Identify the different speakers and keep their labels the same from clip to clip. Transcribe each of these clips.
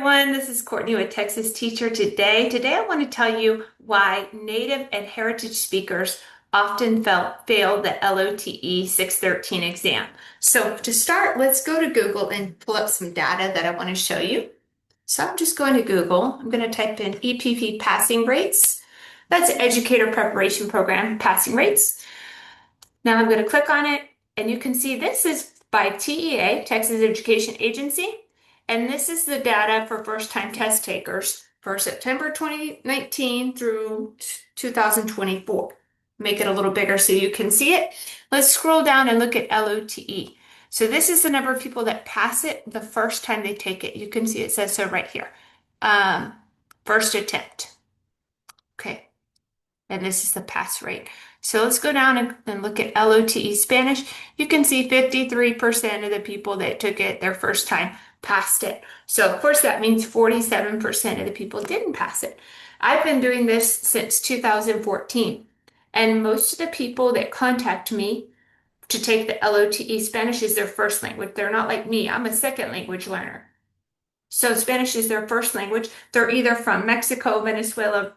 Speaker 1: Everyone, this is Courtney with Texas Teacher Today I want to tell you why native and heritage speakers often fail the LOTE 613 exam. So to start, let's go to Google and pull up some data that I want to show you. So I'm just going to Google. I'm going to type in EPP passing rates. That's Educator Preparation Program passing rates. Now I'm going to click on it, and you can see this is by TEA, Texas Education Agency. And this is the data for first-time test takers for September 2019 through 2024. Make it a little bigger so you can see it. Let's scroll down and look at LOTE. So this is the number of people that pass it the first time they take it. You can see it says so right here. Um, First attempt. Okay. And this is the pass rate. So let's go down and look at LOTE Spanish. You can see 53% of the people that took it their first time passed it. So of course that means 47% of the people didn't pass it. I've been doing this since 2014, and most of the people that contact me to take the LOTE Spanish is their first language. They're not like me. I'm a second language learner. So Spanish is their first language. They're either from Mexico, Venezuela,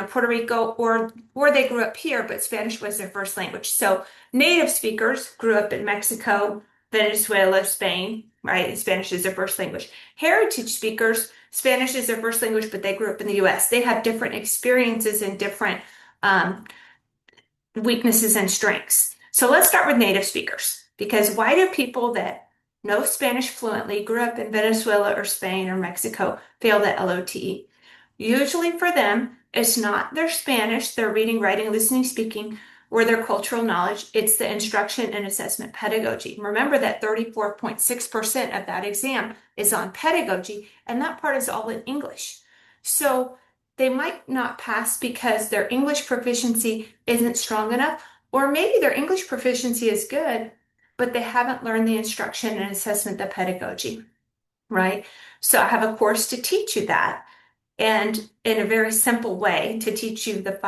Speaker 1: Puerto Rico, or they grew up here, but Spanish was their first language. So native speakers grew up in Mexico, Venezuela, Spain, right? And Spanish is their first language. Heritage speakers, Spanish is their first language, but they grew up in the US. They have different experiences and different weaknesses and strengths. So let's start with native speakers, because why do people that know Spanish fluently, grew up in Venezuela or Spain or Mexico, fail the LOTE? Usually for them, it's not their Spanish, their reading, writing, listening, speaking, or their cultural knowledge. It's the instruction and assessment pedagogy. Remember that 34.6% of that exam is on pedagogy, and that part is all in English. So they might not pass because their English proficiency isn't strong enough, or maybe their English proficiency is good, but they haven't learned the instruction and assessment, the pedagogy, right? So I have a course to teach you that. And in a very simple way to teach you the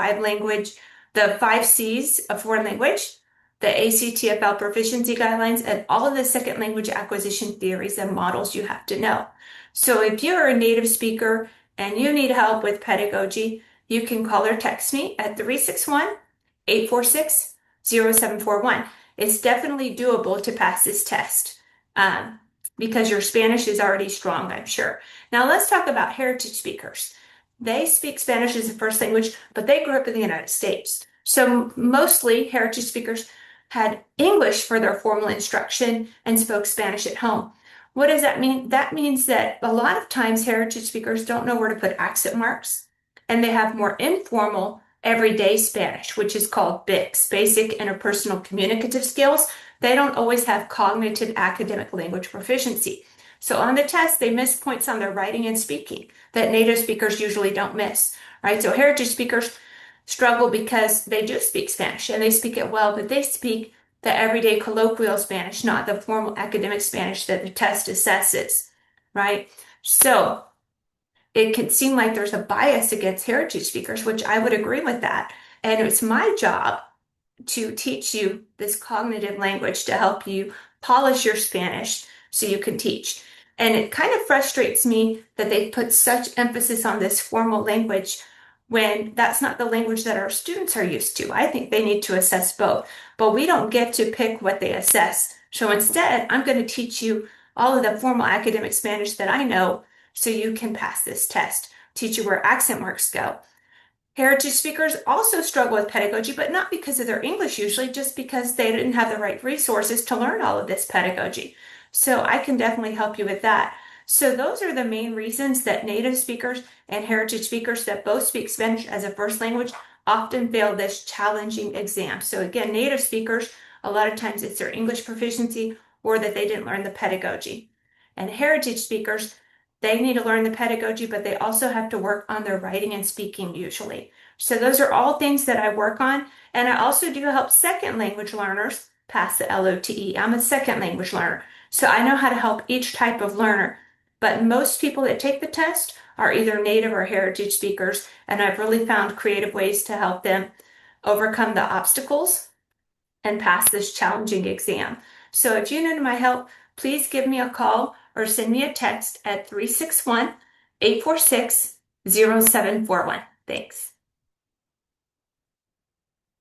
Speaker 1: the 5 C's of foreign language, the ACTFL proficiency guidelines, and all of the second language acquisition theories and models you have to know. So if you're a native speaker and you need help with pedagogy, you can call or text me at 361-846-0741. It's definitely doable to pass this test. Because your Spanish is already strong, I'm sure. Now let's talk about heritage speakers. They speak Spanish as a first language, but they grew up in the United States. So mostly heritage speakers had English for their formal instruction and spoke Spanish at home. What does that mean? That means that a lot of times heritage speakers don't know where to put accent marks, and they have more informal everyday Spanish, which is called BICS, Basic Interpersonal Communicative Skills. They don't always have cognitive academic language proficiency. So on the test, they miss points on their writing and speaking that native speakers usually don't miss, right? So heritage speakers struggle because they do speak Spanish and they speak it well, but they speak the everyday colloquial Spanish, not the formal academic Spanish that the test assesses, right? So it can seem like there's a bias against heritage speakers, which I would agree with that. And it's my job to teach you this cognitive language to help you polish your Spanish so you can teach. And it kind of frustrates me that they put such emphasis on this formal language when that's not the language that our students are used to. I think they need to assess both, but we don't get to pick what they assess. So instead, I'm going to teach you all of the formal academic Spanish that I know so you can pass this test, teach you where accent marks go. Heritage speakers also struggle with pedagogy, but not because of their English usually, just because they didn't have the right resources to learn all of this pedagogy. So I can definitely help you with that. So those are the main reasons that native speakers and heritage speakers that both speak Spanish as a first language often fail this challenging exam. So again, native speakers, a lot of times it's their English proficiency or that they didn't learn the pedagogy. And heritage speakers, they need to learn the pedagogy, but they also have to work on their writing and speaking usually. So those are all things that I work on. And I also do help second language learners pass the LOTE. I'm a second language learner, so I know how to help each type of learner. But most people that take the test are either native or heritage speakers, and I've really found creative ways to help them overcome the obstacles and pass this challenging exam. So if you need my help, please give me a call or send me a text at 361-846-0741. Thanks.